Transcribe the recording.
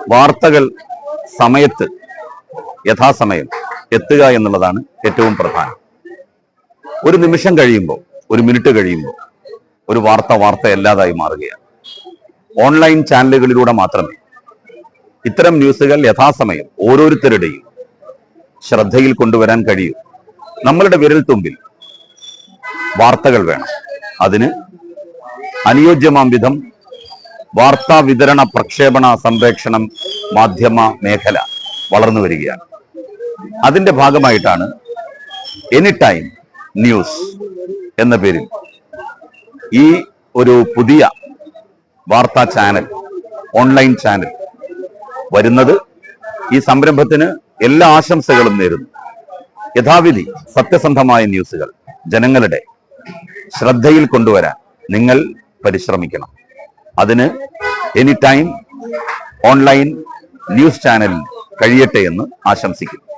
വാർത്തകൾ സമയത്ത് യഥാസമയം എത്തുക എന്നുള്ളതാണ് ഏറ്റവും പ്രധാനം. ഒരു നിമിഷം കഴിയുമ്പോൾ, ഒരു മിനിറ്റ് കഴിയുമ്പോൾ ഒരു വാർത്തയല്ലാതായി മാറുകയാണ്. ഓൺലൈൻ ചാനലുകളിലൂടെ മാത്രമേ ഇത്തരം ന്യൂസുകൾ യഥാസമയം ഓരോരുത്തരുടെയും ശ്രദ്ധയിൽ കൊണ്ടുവരാൻ കഴിയൂ. നമ്മളുടെ വിരൽത്തുമ്പിൽ വാർത്തകൾ വേണം. അതിന് അനുയോജ്യമാം വിധം വാർത്താ വിതരണ, പ്രക്ഷേപണ, സംപ്രേക്ഷണം, മാധ്യമ മേഖല വളർന്നു വരികയാണ്. അതിന്റെ ഭാഗമായിട്ടാണ് എനി ടൈം ന്യൂസ് എന്ന പേരിൽ ഈ ഒരു പുതിയ വാർത്താ ചാനൽ, ഓൺലൈൻ ചാനൽ വരുന്നത്. ഈ സംരംഭത്തിന് എല്ലാ ആശംസകളും നേരുന്നു. യഥാവിധി സത്യസന്ധമായ ന്യൂസുകൾ ജനങ്ങളുടെ ശ്രദ്ധയിൽ കൊണ്ടുവരാൻ നിങ്ങൾ പരിശ്രമിക്കണം. അതിന് എനി ടൈം ഓൺലൈൻ ന്യൂസ് ചാനലിൽ കഴിയട്ടെ എന്ന് ആശംസിക്കുന്നു.